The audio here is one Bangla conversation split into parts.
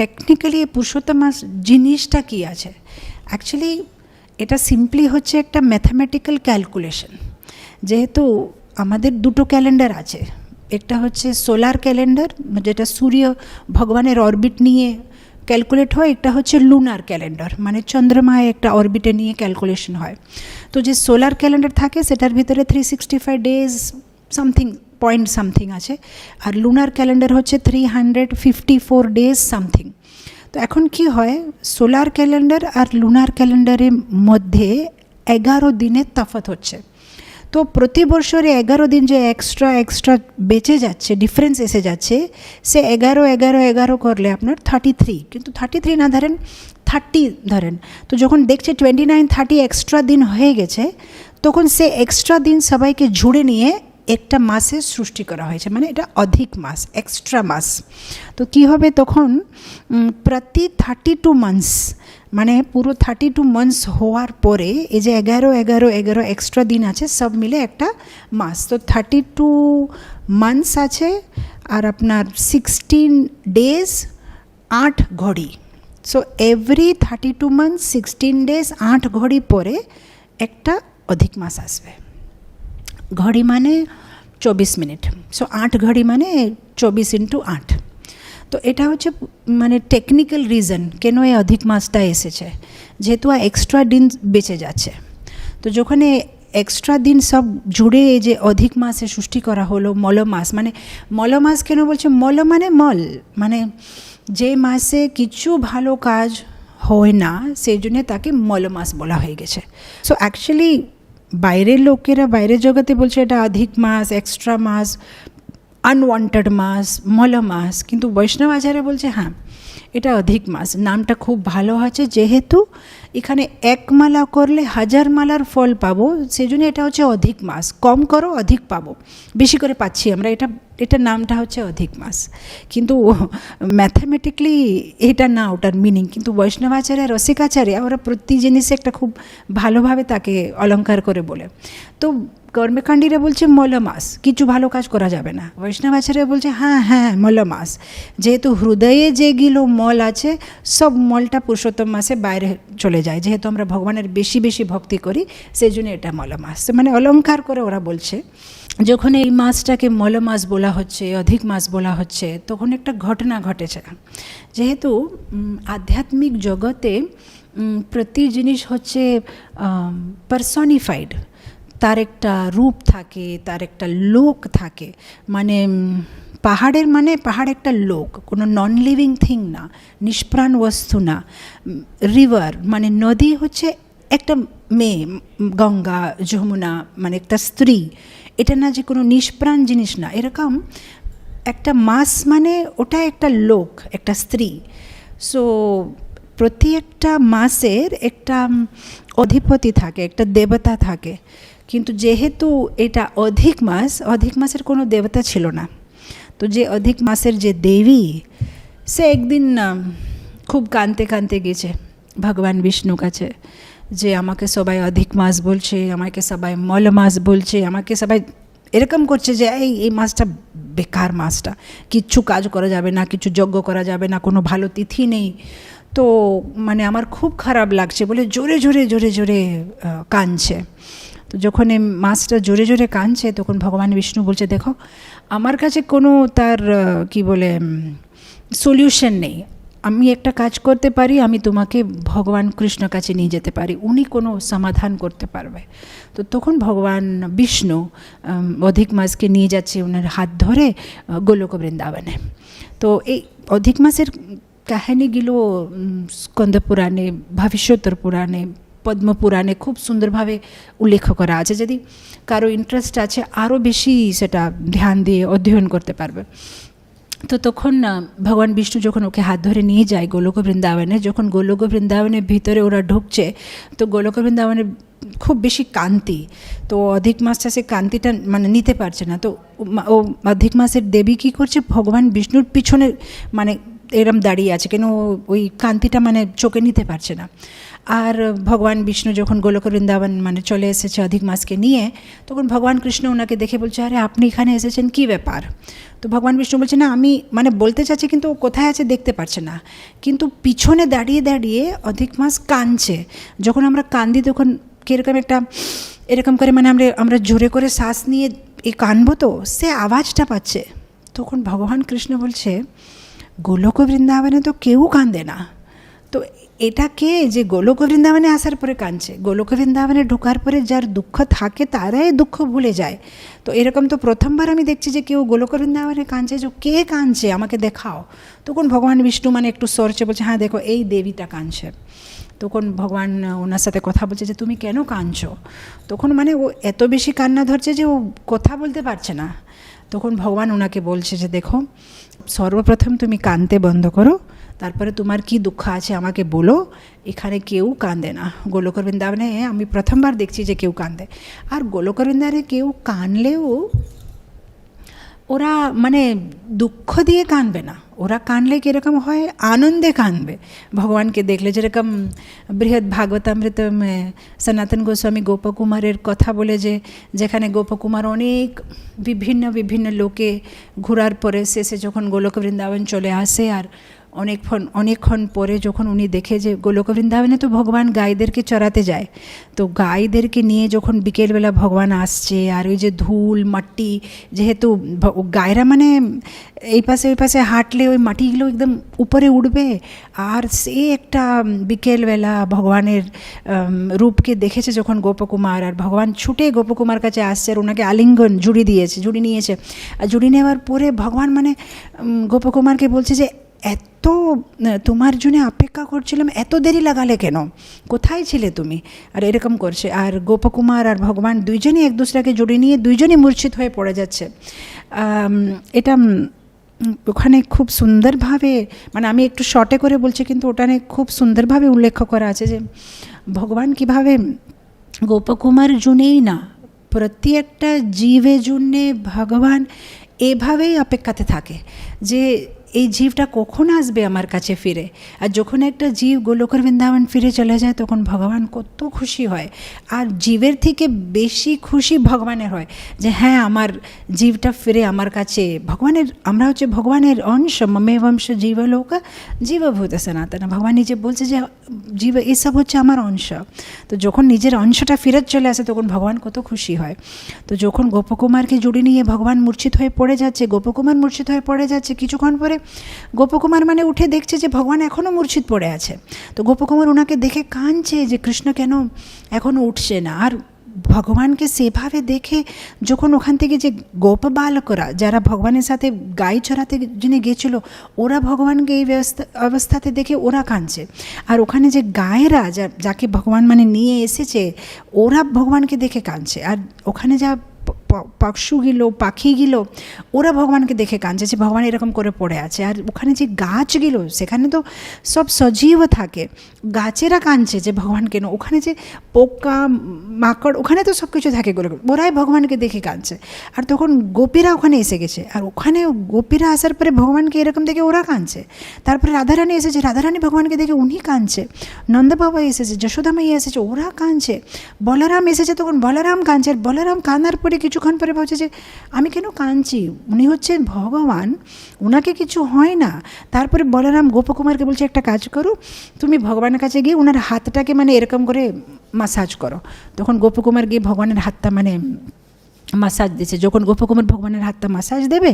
টেকনিক্যালি পুরুষোত্তম মাস জিনিসটা কী আছে, অ্যাকচুয়ালি এটা সিম্পলি হচ্ছে একটা ম্যাথামেটিক্যাল ক্যালকুলেশন। যেহেতু আমাদের দুটো ক্যালেন্ডার আছে, একটা হচ্ছে সোলার ক্যালেন্ডার যেটা সূর্য ভগবানের অরবিট নিয়ে ক্যালকুলেট হয়, একটা হচ্ছে লুনার ক্যালেন্ডার মানে চন্দ্রমায় একটা অরবিটে নিয়ে ক্যালকুলেশন হয়। তো যে সোলার ক্যালেন্ডার থাকে সেটার ভিতরে 365 ডেজ সামথিং পয়েন্ট সামথিং আছে, আর লুনার ক্যালেন্ডার হচ্ছে 354 ডেজ সামথিং। তো এখন কি হয়, সোলার ক্যালেন্ডার আর লুনার ক্যালেন্ডারের মধ্যে 11 দিনের তফাৎ হচ্ছে। তো প্রতি বছরে 11 দিন যে এক্সট্রা বেঁচে যাচ্ছে, ডিফারেন্স এসে যাচ্ছে, সে 11 করলে আপনার 33, কিন্তু 33 না ধরেন 30 ধরেন। তো যখন দেখছে 29-30 এক্সট্রা দিন হয়ে গেছে, তখন সে এক্সট্রা দিন সবাইকে জুড়ে নিয়ে একটা মাসের সৃষ্টি করা হয়েছে, মানে এটা অধিক মাস, এক্সট্রা মাস। তো কি হবে তখন, প্রতি 32 মান্থস মানে পুরো 32 মান্থস হওয়ার পরে এই যে 11 এক্সট্রা দিন আছে সব মিলে একটা মাস। তো 32 মান্থস আছে আর আপনার 16 ডেজ 8 ঘড়ি। সো এভরি 32 মান্থস 16 ডেজ 8 ঘড়ি পরে একটা অধিক মাস আসবে। ঘড়ি মানে 24 মিনিট, সো 8 ঘড়ি মানে 24 × 8। তো এটা হচ্ছে মানে টেকনিক্যাল রিজন কেন এই অধিক মাসটা এসেছে, যেহেতু এক্সট্রা দিন বেঁচে যাচ্ছে। তো যখন এক্সট্রা দিন সব জুড়ে এই যে অধিক মাসে সৃষ্টি করা হলো মলমাস। মানে মলমাস কেন বলছে, মল মানে মল, মানে যে মাসে কিছু ভালো কাজ হয় না সেই জন্যে তাকে মলমাস বলা হয়ে গেছে। সো অ্যাকচুয়ালি বাইরের লোকেরা বাইরের জগতে বলছে এটা অধিক মাস, এক্সট্রা মাস, আনওয়ান্টেড মাস, মলমাস, কিন্তু বৈষ্ণব আচার্য বলছে হ্যাঁ এটা অধিক মাস। নামটা খুব ভালো আছে, যেহেতু এখানে 1 মালা করলে 1000 মালার ফল পাবো, সেই জন্য এটা হচ্ছে অধিক মাস। কম করো অধিক পাবো, বেশি করে পাচ্ছি আমরা, এটা নামটা হচ্ছে অধিক মাস। কিন্তু ম্যাথামেটিক্যালি এটা না ওটার মিনিং, কিন্তু বৈষ্ণবাচার্য রসিকাচার্য ওরা প্রতি জিনিসে একটা খুব ভালোভাবে তাকে অলঙ্কার করে বলে। তো কর্মকাণ্ডীরা বলছে মলমাস, কিছু ভালো কাজ করা যাবে না। বৈষ্ণবাচার্য বলছে হ্যাঁ মলমাস, যেহেতু হৃদয়ে যেগুলো মল আছে সব মলটা পুরুষোত্তম মাসে বাইরে চলে যায়, যেহেতু আমরা ভগবানের বেশি ভক্তি করি সেই জন্য এটা মলমাস। মানে অলঙ্কার করে ওরা বলছে। যখন এই মাসটাকে মলমাস বলা হচ্ছে, অধিক মাস বলা হচ্ছে, তখন একটা ঘটনা ঘটেছে। যেহেতু আধ্যাত্মিক জগতে প্রতি জিনিস হচ্ছে পার্সনিফাইড, তার একটা রূপ থাকে, তার একটা লোক থাকে। মানে পাহাড় একটা লোক, কোনো নন লিভিং থিং না, নিষ্প্রাণ বস্তু না। রিভার মানে নদী হচ্ছে একটা মেয়ে, গঙ্গা যমুনা মানে একটা স্ত্রী, এটা না যে কোনো নিষ্প্রাণ জিনিস না। এরকম একটা মাস মানে ওটা একটা লোক, একটা স্ত্রী। সো প্রতি একটা মাসের একটা অধিপতি থাকে, একটা দেবতা থাকে। কিন্তু যেহেতু এটা অধিক মাসের কোনো দেবতা ছিল না, তো যে অধিক মাসের যে দেবী, সে একদিন খুব কাঁদতে গেছে ভগবান বিষ্ণু কাছে, যে আমাকে সবাই অধিক মাস বলছে, আমাকে সবাই মল মাস বলছে, আমাকে সবাই এরকম করছে যে এই মাসটা বেকার, মাসটা কিচ্ছু কাজ করা যাবে না, কিছু যজ্ঞ করা যাবে না, কোনো ভালো তিথি নেই। তো মানে আমার খুব খারাপ লাগছে বলে জোরে কাঁদছে। তো যখন এই মাসটা জোরে কাঁদছে, তখন ভগবান বিষ্ণু বলছে দেখো আমার কাছে কোনো তার কি বলে সলিউশন নেই, আমি একটা কাজ করতে পারি, আমি তোমাকে ভগবান কৃষ্ণ কাছে নিয়ে যেতে পারি, উনি কোনো সমাধান করতে পারবে। তো তখন ভগবান বিষ্ণু অধিক মাসকে নিয়ে যাচ্ছে ওনার হাত ধরে গোলক বৃন্দাবনে। তো এই অধিক মাসের কাহিনীগুলো স্কন্দ পুরাণে, ভবিষ্যৎর পুরাণে, পদ্মপুরাণে খুব সুন্দরভাবে উল্লেখ করা আছে। যদি কারো ইন্টারেস্ট আছে আরও বেশি সেটা ধ্যান দিয়ে অধ্যয়ন করতে পারবে। তো তখন ভগবান বিষ্ণু যখন ওকে হাত ধরে নিয়ে যায় গোলক বৃন্দাবনে, যখন গোলক বৃন্দাবনের ভিতরে ওরা ঢুকছে, তো গোলক বৃন্দাবনে খুব বেশি কান্তি। তো অধিক মাসটা সে কান্তিটা মানে নিতে পারছে না। তো ও অধিক মাসের দেবী কী করছে, ভগবান বিষ্ণুর পিছনে মানে এরম দাঁড়িয়ে আছে, কেন ওই কান্তিটা মানে চোখে নিতে পারছে না। আর ভগবান বিষ্ণু যখন গোলক বৃন্দাবন মানে চলে এসেছে অধিক মাসকে নিয়ে, তখন ভগবান কৃষ্ণ ওনাকে দেখে বলছে, আরে আপনি এখানে এসেছেন, কী ব্যাপার? তো ভগবান বিষ্ণু বলছে, না আমি মানে বলতে চাচ্ছি, কিন্তু ও কোথায় আছে দেখতে পারছে না। কিন্তু পিছনে দাঁড়িয়ে দাঁড়িয়ে অধিক মাস কাঁদছে। যখন আমরা কান্দি তখন কীরকম একটা এরকম করে মানে আমরা জোরে করে শ্বাস নিয়ে কানবো, তো সে আওয়াজটা পাচ্ছে। তখন ভগবান কৃষ্ণ বলছে, গোলক বৃন্দাবনে তো কেউ কাঁদে না, তো এটা কে যে গোলক বৃন্দাবনে আসার পরে কাঁদছে? গোলক বৃন্দাবনে ঢোকার পরে যার দুঃখ থাকে তারাই দুঃখ ভুলে যায়। তো এরকম তো প্রথমবার আমি দেখছি যে কেউ গোলক বৃন্দাবনে কাঁদছে, যে কে কাঁদছে আমাকে দেখাও। তখন ভগবান বিষ্ণু মানে একটু সরছে, বলছে, হ্যাঁ দেখো এই দেবীটা কাঁদছে। তখন ভগবান ওনার সাথে কথা বলছে যে তুমি কেন কাঁদছো? তখন মানে ও এত বেশি কান্না ধরছে যে ও কথা বলতে পারছে না। তখন ভগবান ওনাকে বলছে যে দেখো, সর্বপ্রথম তুমি কাঁদতে বন্ধ করো, তারপরে তোমার কি দুঃখ আছে আমাকে বলো। এখানে কেউ কাঁদে না। গোলক বৃন্দাবনে আমি প্রথমবার দেখছি যে কেউ কাঁদে। আর গোলক বৃন্দাবনে কেউ কাঁদলেও ওরা মানে দুঃখ দিয়ে কাঁদবে না, ওরা কাঁদলে কীরকম হয়, আনন্দে কাঁদবে ভগবানকে দেখলে। যেরকম বৃহৎ ভাগবতামৃত সনাতন গোস্বামী গোপকুমারের কথা বলে, যে যেখানে গোপকুমার অনেক বিভিন্ন লোকে ঘোরার পরে শেষে যখন গোলক বৃন্দাবন চলে আসে, আর অনেকক্ষণ পরে যখন উনি দেখে যে গোলক বৃন্দাবনে তো ভগবান গাইদেরকে চড়াতে যায়, তো গাইদেরকে নিয়ে যখন বিকেলবেলা ভগবান আসছে, আর ওই যে ধুল মাটি, যেহেতু গায়েরা মানে এই পাশে ওই পাশে হাঁটলে ওই মাটিগুলো একদম উপরে উঠবে, আর সে একটা বিকেলবেলা ভগবানের রূপকে দেখেছে যখন গোপকুমার, আর ভগবান ছুটে গোপকুমার কাছে আসছে, আর ওনাকে আলিঙ্গন জুড়ি নিয়েছে। আর জুড়ি নেওয়ার পরে ভগবান মানে গোপকুমারকে বলছে যে এত তোমার জন্য অপেক্ষা করছিলাম, এত দেরি লাগালে কেন, কোথায় ছিলে তুমি? আর এরকম করছে। আর গোপকুমার আর ভগবান দুইজনই এক দুসরাকে জড়িয়ে নিয়ে দুইজনই মূর্ছিত হয়ে পড়ে যাচ্ছে। এটা ওখানে খুব সুন্দরভাবে মানে আমি একটু শর্টে করে বলছি, কিন্তু ওখানে খুব সুন্দরভাবে উল্লেখ করা আছে যে ভগবান কিভাবে গোপকুমার জন্যেই না, প্রত্যেকটা জীবের জন্যে ভগবান এভাবেই অপেক্ষাতে থাকে যে এই জীবটা কখন আসবে আমার কাছে ফিরে। আর যখন একটা জীব গোলক বৃন্দাবন ফিরে চলে যায়, তখন ভগবান কত খুশি হয়। আর জীবের থেকে বেশি খুশি ভগবানের হয় যে হ্যাঁ আমার জীবটা ফিরে আমার কাছে। আমরা হচ্ছে ভগবানের অংশ, মমে বংশ জীবলোক জীবভূত সনাতন। ভগবান নিজে বলছে যে জীব এসব হচ্ছে আমার অংশ। তো যখন নিজের অংশটা ফেরত চলে আসে, তখন ভগবান কত খুশি হয়। তো যখন গোপকুমারকে জুড়ে নিয়ে ভগবান মূর্ছিত হয়ে পড়ে যাচ্ছে, গোপকুমার মূর্ছিত হয়ে পড়ে যাচ্ছে, কিছুক্ষণ পরে গোপকুমার মানে উঠে দেখছে যে ভগবান এখনও মূর্ছিত পড়ে আছে। তো গোপকুমার ওনাকে দেখে কাঁদছে যে কৃষ্ণ কেন এখনও উঠছে না। আর ভগবানকে সেভাবে দেখে যখন ওখান থেকে যে গোপ বালকরা যারা ভগবানের সাথে গাই চড়াতে যিনি গেছিল, ওরা ভগবানকে এই অবস্থাতে দেখে ওরা কাঁদছে। আর ওখানে যে গায়েরা যাকে ভগবান মানে নিয়ে এসেছে, ওরা ভগবানকে দেখে কাঁদছে। আর ওখানে যা পাখিগুলো ওরা ভগবানকে দেখে কাঁদছে যে ভগবান এরকম করে পড়ে আছে। আর ওখানে যে গাছগুলো, সেখানে তো সব সজীব থাকে, গাছেরা কাঁদছে যে ভগবান কেন। ওখানে যে পোকা মাকড়, ওখানে তো সব কিছু থাকে, ওরাই ভগবানকে দেখে কাঁদছে। আর তখন গোপীরা ওখানে এসে গেছে, আর ওখানে গোপীরা আসার পরে ভগবানকে এরকম দেখে ওরা কাঁদছে। তারপরে রাধারানী এসেছে, রাধারানী ভগবানকে দেখে উনি কাঁদছে। নন্দবাবা এসেছে, যশোদা মাইয়া এসেছে, ওরা কাঁদছে। বলরাম এসেছে, তখন বলরাম কাঁদছে। আর বলরাম কাঁদার পরে কিছুক্ষণ পরে বলছে যে আমি কেন কাঁদছি, উনি হচ্ছেন ভগবান, ওনাকে কিছু হয় না। তারপরে বলরাম গোপকুমারকে বলছে একটা কাজ করো, তুমি ভগবানের কাছে গিয়ে ওনার হাতটাকে মানে এরকম করে মাসাজ করো। তখন গোপকুমার গিয়ে ভগবানের হাতটা মানে মাসাজ দিচ্ছে। যখন গোপকুমার ভগবানের হাতটা মাসাজ দেবে,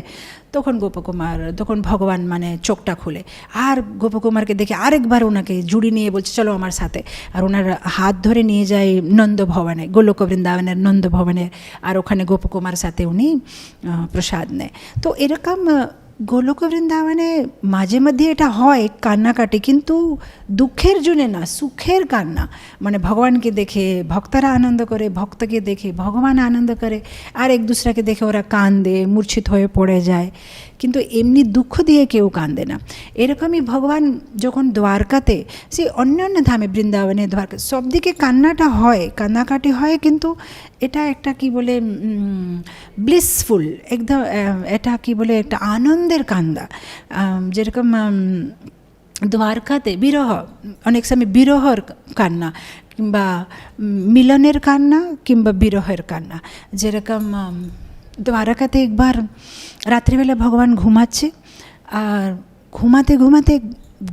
তখন ভগবান মানে চোখটা খুলে, আর গোপকুমারকে দেখে আরেকবার ওনাকে জুড়ি নিয়ে বলছে চলো আমার সাথে। আর ওনার হাত ধরে নিয়ে যায় নন্দ ভবনে, গোলক বৃন্দাবনের নন্দ ভবনে। আর ওখানে গোপকুমার সাথে উনি প্রসাদ নেয়। তো এরকম গোলক বৃন্দাবনে মাঝে মধ্যে এটা হয় কান্নাকাটি, কিন্তু দুঃখের জন্যে না, সুখের কান্না। মানে ভগবানকে দেখে ভক্তরা আনন্দ করে, ভক্তকে দেখে ভগবান আনন্দ করে, আর এক দুসরাকে দেখে ওরা কান্দে, মূর্ছিত হয়ে পড়ে যায়। কিন্তু এমনি দুঃখ দিয়ে কেউ কাঁদে না। এরকমই ভগবান যখন দ্বারকাতে, সে অন্য অন্য ধামে, বৃন্দাবনে, দ্বারকা, সব দিকে কান্নাটা হয়, কান্নাকাটি হয়, কিন্তু এটা একটা কি বলে ব্লিসফুল, একদম এটা কি বলে একটা আনন্দের কান্দা। যেরকম দ্বারকাতে বিরহ, অনেক সময় বিরহর কান্না, কিংবা মিলনের কান্না, কিংবা বিরহের কান্না। যেরকম দ্বারকাতে একবার রাত্রিবেলা ভগবান ঘুমাচ্ছে, আর ঘুমাতে ঘুমাতে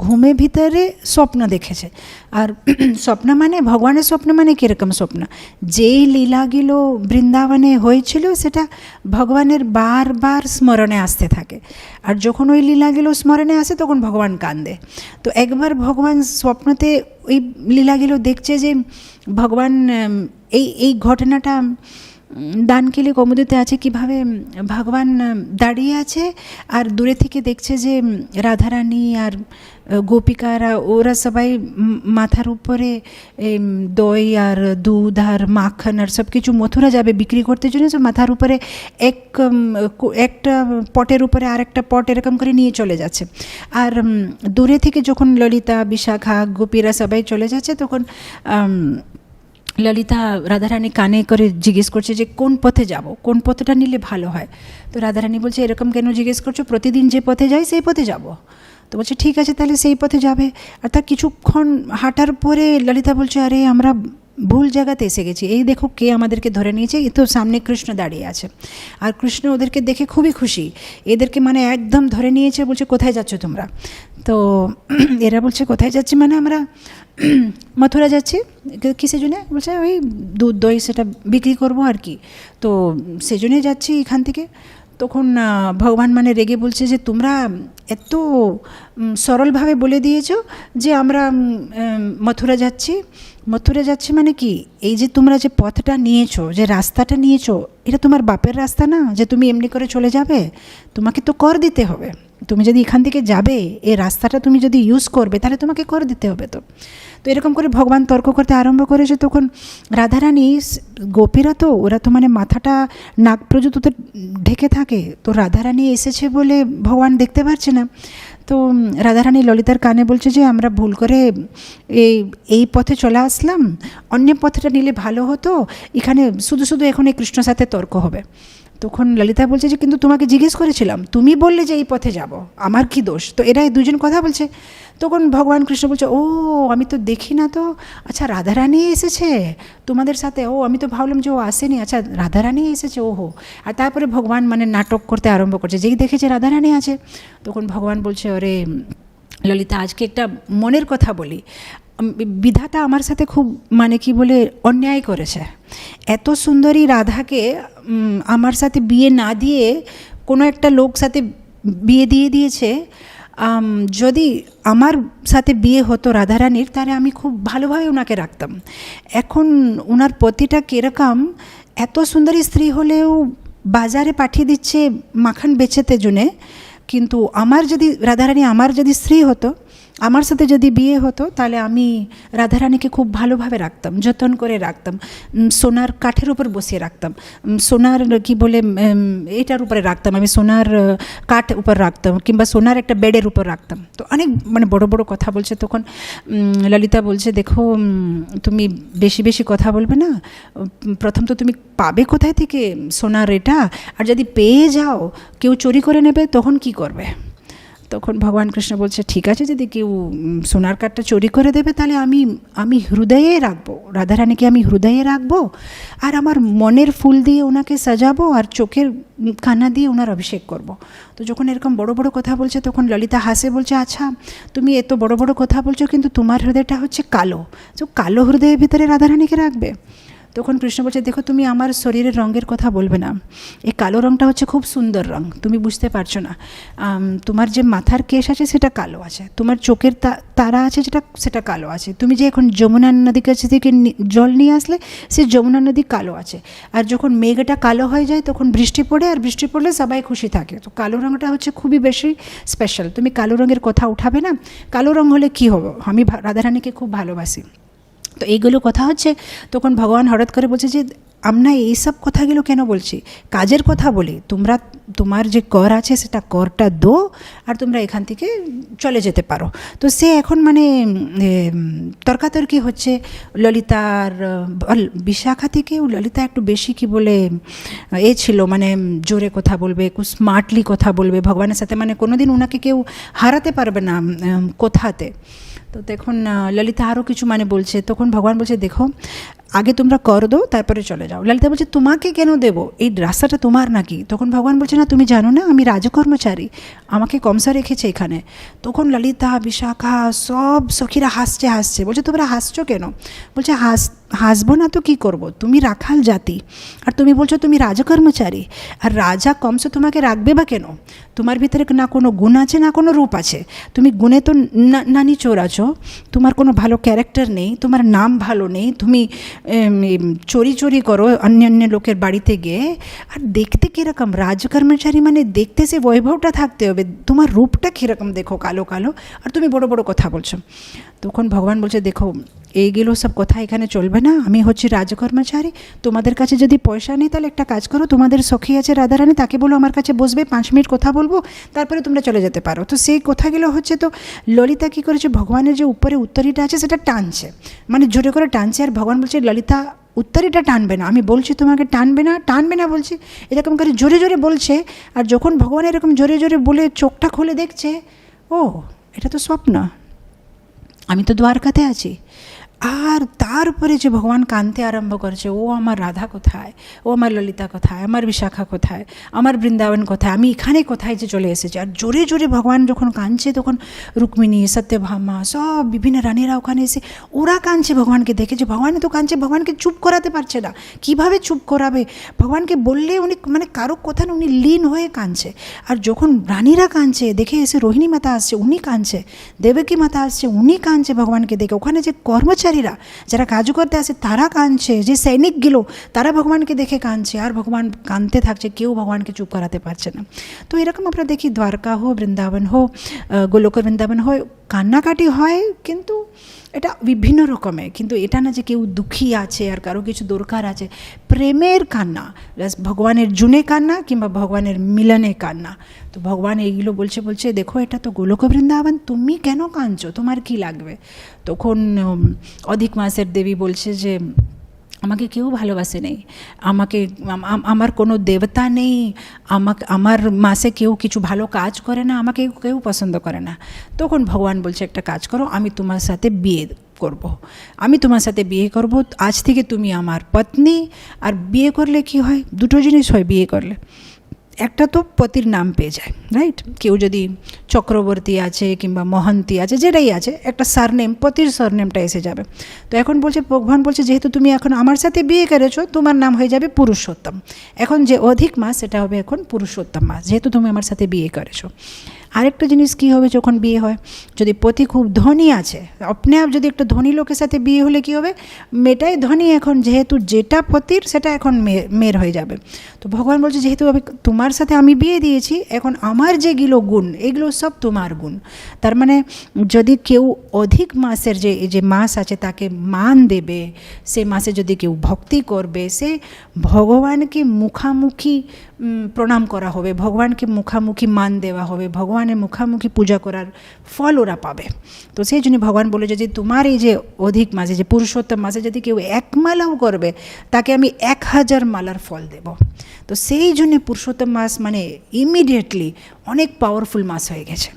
ঘুমে ভিতরে স্বপ্ন দেখেছে। আর স্বপ্ন মানে, ভগবানের স্বপ্ন মানে কীরকম স্বপ্ন, যেই লীলাগুলো বৃন্দাবনে হয়েছিল সেটা ভগবানের বারবার স্মরণে আসতে থাকে। আর যখন ওই লীলাগুলো স্মরণে আসে তখন ভগবান কান্দে। তো একবার ভগবান স্বপ্নতে ওই লীলাগুলো দেখছে যে ভগবান এই ঘটনাটা দানকেলি কৌমুদীতে আছে, কিভাবে ভগবান দাঁড়িয়ে আছে আর দূরে থেকে দেখছে যে রাধারানী আর গোপিকারা, ওরা সবাই মাথার উপরে দই আর দুধ আর মাখন আর সব কিছু মথুরা যাবে বিক্রি করতে জন্য, মাথার উপরে একটা পটের উপরে আর একটা পট এরকম করে নিয়ে চলে যাচ্ছে। আর দূরে থেকে যখন ললিতা, বিশাখা, গোপীরা সবাই চলে যাচ্ছে, তখন ললিতা রাধারানী কানে করে জিজ্ঞেস করছে যে কোন পথে যাব, কোন পথটা নিলে ভালো হয়। তো রাধারানী বলছে, এরকম কেন জিজ্ঞেস করছো, প্রতিদিন যে পথে যাই সেই পথে যাব। তো বলছে ঠিক আছে, তাহলে সেই পথে যাবে। আর তার কিছুক্ষণ হাঁটার পরে ললিতা বলছে, আরে আমরা ভুল জায়গাতে এসে গেছি, এই দেখো কে আমাদেরকে ধরে নিয়েছে, এ তো সামনে কৃষ্ণ দাঁড়িয়ে আছে। আর কৃষ্ণ ওদেরকে দেখে খুবই খুশি, এদেরকে মানে একদম ধরে নিয়েছে। বলছে কোথায় যাচ্ছ তোমরা? তো এরা বলছে কোথায় যাচ্ছি মানে আমরা মথুরা যাচ্ছি। কিসের জন্য? বলছে ওই দুধ দই সেটা বিক্রি করবো আর কি, তো সেজন্যই যাচ্ছি এখান থেকে। তখন ভগবান মানে রেগে বলছে যে তোমরা এত সরলভাবে বলে দিয়েছো যে আমরা মথুরা যাচ্ছি। মথুরা যাচ্ছি মানে কি, এই যে তোমরা যে পথটা নিয়েছো, যে রাস্তাটা নিয়েছো, এটা তোমার বাপের রাস্তা না যে তুমি এমনি করে চলে যাবে, তোমাকে তো কর দিতে হবে। তুমি যদি এখান থেকে যাবে, এই রাস্তাটা তুমি যদি ইউজ করবে, তাহলে তোমাকে কর দিতে হবে। তো এরকম করে ভগবান তর্ক করতে আরম্ভ করেছে। তখন রাধারানী, গোপীরা তো ওরা তো মানে মাথাটা নাক পর্যন্ত তো ঢেকে থাকে, তো রাধারানী এসেছে বলে ভগবান দেখতে পাচ্ছে না। তো রাধারানী ললিতার কানে বলছে যে আমরা ভুল করে এই পথে চলে আসলাম, অন্য পথটা নিলে ভালো হতো, এখানে শুধু শুধু এখন এই কৃষ্ণর সাথে তর্ক হবে। তখন ললিতা বলছে যে কিন্তু তোমাকে জিজ্ঞেস করেছিলাম, তুমি বললে যে এই পথে যাব, আমার কি দোষ? তো এরা দুজন কথা বলছে। তখন ভগবান কৃষ্ণ বলছে, ও আমি তো দেখি না তো, আচ্ছা রাধারানী এসেছে তোমাদের সাথে, ও আমি তো ভাবলাম যে ও আসেনি, আচ্ছা রাধারানী এসেছে, ওহো। আর তারপরে ভগবান মানে নাটক করতে আরম্ভ করছে, যেই দেখেছে রাধারানী আছে। তখন ভগবান বলছে, ওরে ললিতা, আজকে একটা মনের কথা বলি, বিধাতা আমার সাথে খুব মানে কি বলে অন্যায় করেছে। এত সুন্দরী রাধাকে আমার সাথে বিয়ে না দিয়ে কোনো একটা লোক সাথে বিয়ে দিয়ে দিয়েছে। যদি আমার সাথে বিয়ে হতো রাধারানীর, তাহলে আমি খুব ভালোভাবে ওনাকে রাখতাম। এখন ওনার পতিটা কীরকম, এত সুন্দরী স্ত্রী হলেও বাজারে পাঠিয়ে দিচ্ছে মাখন বেচতে জন্যে। কিন্তু আমার যদি রাধারানী আমার যদি স্ত্রী হতো, আমার সাথে যদি বিয়ে হতো, তাহলে আমি রাধারানীকে খুব ভালোভাবে রাখতাম, যত্ন করে রাখতাম, সোনার কাঠের উপর বসিয়ে রাখতাম, সোনার কি বলে এটার উপরে রাখতাম, আমি সোনার কাঠ উপর রাখতাম, কিংবা সোনার একটা বেডের উপর রাখতাম। তো অনেক মানে বড় বড় কথা বলছে। তখন ললিতা বলছে, দেখো তুমি বেশি বেশি কথা বলবে না, প্রথম তো তুমি পাবে কোথায় থেকে সোনার এটা, আর যদি পেয়ে যাও কেউ চুরি করে নেবে তখন কি করবে? তখন ভগবান কৃষ্ণ বলছে, ঠিক আছে, যদি কেউ সোনার কাঠটা চুরি করে দেবে, তাহলে আমি হৃদয়ে রাখবো, রাধারানীকে আমি হৃদয়ে রাখবো, আর আমার মনের ফুল দিয়ে ওনাকে সাজাবো, আর চোখের কানা দিয়ে ওনার অভিষেক করব। তো যখন এরকম বড় বড় কথা বলছে, তখন ললিতা হাসে বলছে, আচ্ছা তুমি এত বড় বড় কথা বলছো, কিন্তু তোমার হৃদয়টা হচ্ছে কালো, তো কালো হৃদয়ের ভিতরে রাধারানীকে রাখবে? তখন কৃষ্ণ বলছে, দেখো তুমি আমার শরীরের রঙের কথা বলবে না, এই কালো রঙটা হচ্ছে খুব সুন্দর রঙ, তুমি বুঝতে পারছো না। তোমার যে মাথার কেশ আছে সেটা কালো আছে, তোমার চোখের তারা আছে সেটা কালো আছে, তুমি যে এখন যমুনা নদীর কাছে থেকে জল নিয়ে আসলে সে যমুনা নদী কালো আছে, আর যখন মেঘটা কালো হয়ে যায় তখন বৃষ্টি পড়ে, আর বৃষ্টি পড়লে সবাই খুশি থাকে। তো কালো রঙটা হচ্ছে খুবই বেশি স্পেশাল, তুমি কালো রঙের কথা উঠাবে না। কালো রঙ হলে কী হবে, আমি রাধারানীকে খুব ভালোবাসি। তো এইগুলো কথা হচ্ছে। তখন ভগবান হঠাৎ করে বলছে যে আমরা এইসব কথাগুলো কেন বলছি? কাজের কথা বলি, তোমার যে কর আছে সেটা করটা দো আর তোমরা এখান থেকে চলে যেতে পারো। তো সে এখন মানে তর্কাতর্কি হচ্ছে ললিতার বিশাখা থেকে। ললিতা একটু বেশি কি বলে ছিল, মানে জোরে কথা বলবে, একটু স্মার্টলি কথা বলবে ভগবানের সাথে, মানে কোনোদিন ওনাকে কেউ হারাতে পারবে না কথাতে। তো দেখুন ললিতা আরও কিছু মানে বলছে, তখন ভগবান বলছে দেখো আগে তোমরা কর দো তারপরে চলে যাও। ললিতা বলছে তোমাকে কেন দেবো, এই রাস্তাটা তোমার নাকি? তখন ভগবান বলছে না তুমি জানো না আমি রাজকর্মচারী, আমাকে কমসা রেখেছে এখানে। তখন ললিতা বিশাখা সব সখীরা হাসছে বলছে তোমরা হাসছো কেন? বলছে হাসবো না তো কী করবো, তুমি রাখাল জাতি আর তুমি বলছো তুমি রাজকর্মচারী, আর রাজা কমসা তোমাকে রাখবে বা কেন? তোমার ভিতরে না কোনো গুণ আছে না কোনো রূপ আছে, তুমি গুণে তো নানি চোর আছো, তোমার কোনো ভালো ক্যারেক্টার নেই, তোমার নাম ভালো নেই, তুমি চোরি করো অন্য লোকের বাড়িতে গিয়ে, আর দেখতে কীরকম রাজকর্মচারী, মানে দেখতে সে বৈভবটা থাকতে হবে, তোমার রূপটা কীরকম দেখো কালো কালো, আর তুমি বড় বড় কথা বলছো। তখন ভগবান বলছে দেখো এইগুলো সব কথা এখানে চলবে না, আমি হচ্ছি রাজকর্মচারী, তোমাদের কাছে যদি পয়সা নেই তাহলে একটা কাজ করো, তোমাদের সখী আছে রাধারানী, তাকে বলো আমার কাছে বসবে, 5 মিনিট কথা বলবো, তারপরে তোমরা চলে যেতে পারো। তো সেই কথাগুলো হচ্ছে, তো ললিতা কী করেছে, ভগবানের যে উপরে উত্তরীটা আছে সেটা টানছে, মানে জোরে করে টানছে, আর ভগবান বলছে ললিতা উত্তরীটা টানবে না, আমি বলছি তোমাকে টানবে না বলছি, এরকম করে জোরে জোরে বলছে। আর যখন ভগবান এরকম জোরে জোরে বলে চোখটা খুলে দেখছে, ও এটা তো স্বপ্ন, আমি তো দ্বারকাতে আছি। আর তারপরে যে ভগবান কাঁদতে আরম্ভ করেছে, ও আমার রাধা কোথায়, ও আমার ললিতা কোথায়, আমার বিশাখা কোথায়, আমার বৃন্দাবন কোথায়, আমি এখানে কোথায় যে চলে এসেছি। আর জোরে জোরে ভগবান যখন কাঁদছে তখন রুক্মিণী, সত্যভামা, সব বিভিন্ন রানীরা ওখানে এসে ওরা কাঁদছে ভগবানকে দেখে, যে ভগবান তো কাঁদছে, ভগবানকে চুপ করাতে পারছে না, কিভাবে চুপ করাবে, ভগবানকে বললে উনি মানে কারো কথা না, উনি লীন হয়ে কাঁদছে। আর যখন রানীরা কাঁদছে দেখে, এসে রোহিণী মাতা আসছে উনি কাঁদছে, দেবকী মাতা আসছে উনি কাঁদছে ভগবানকে দেখে, ওখানে যে কর্মচারীরা যারা কাজ করতে আসে তারা কাঁদছে, যে সৈনিকগুলো তারা ভগবানকে দেখে কাঁদছে, আর ভগবান কাঁদতে থাকছে, কেউ ভগবানকে চুপ করাতে পারছে না। তো এরকম আমরা দেখি দ্বারকা হো, বৃন্দাবন হো, গোলক বৃন্দাবন হয়, কান্নাকাটি হয়, কিন্তু এটা বিভিন্ন রকমের, কিন্তু এটা না যে কেউ দুঃখী আছে আর কারো কিছু দরকার আছে, প্রেমের কান্না, ভগবানের জুনে কান্না কিংবা ভগবানের মিলনে কান্না। তো ভগবান এইগুলো বলছে দেখো এটা তো গোলক বৃন্দাবন, তুমি কেন কাঁদছো, তোমার কি লাগবে? তখন অধিক মাসের দেবী বলছে যে আমাকে কেউ ভালোবাসে নেই, আমার কোনো দেবতা নেই, আমার মাসে কেউ কিছু ভালো কাজ করে না, আমাকে কেউ পছন্দ করে না। তখন ভগবান বলছে একটা কাজ করো, আমি তোমার সাথে বিয়ে করব, আজ থেকে তুমি আমার পত্নী। আর বিয়ে করলে কি হয়, দুটো জিনিস হয় বিয়ে করলে, একটা তো পতির নাম পেয়ে যায়, রাইট? কেউ যদি চক্রবর্তী আছে কিংবা মহন্তী আছে, যেটাই আছে, একটা সারনেম, পতির সারনেমটা এসে যাবে। তো এখন বলছে ভগবান বলছে যেহেতু তুমি এখন আমার সাথে বিয়ে করেছো, তোমার নাম হয়ে যাবে পুরুষোত্তম। এখন যে অধিক মাস সেটা হবে এখন পুরুষোত্তম মাস, যেহেতু তুমি আমার সাথে বিয়ে করেছো। আরেকটা জিনিস কী হবে, যখন বিয়ে হয়, যদি পতি খুব ধনী আছে, আপনি যদি একটা ধনী লোকের সাথে বিয়ে হলে কী হবে, মেয়েটাই ধনী, এখন যেহেতু যেটা পতির সেটা এখন মেয়ের হয়ে যাবে। তো ভগবান বলছে যেহেতু তোমার সাথে আমি বিয়ে দিয়েছি, এখন আমার যেগুলো গুণ এগুলো সব তোমার গুণ। তার মানে যদি কেউ অধিক মাসের যে মাস আছে তাকে মান দেবে, সে মাসে যদি কেউ ভক্তি করবে, সে ভগবানকে মুখামুখি প্রণাম করা হবে, ভগবানকে মুখামুখি মান দেওয়া হবে, ভগবানের মুখামুখি পূজা করার ফল ওরা পাবে। তো সেই জন্য ভগবান বলে যে তোমার এই যে অধিক মাসে, যে পুরুষোত্তম মাসে যদি কেউ 1 মালাও করবে, তাকে আমি 1000 মালার ফল দেব। তো সেই জন্য পুরুষোত্তম মাস মানে ইমিডিয়েটলি অনেক পাওয়ারফুল মাস হয়ে গেছে।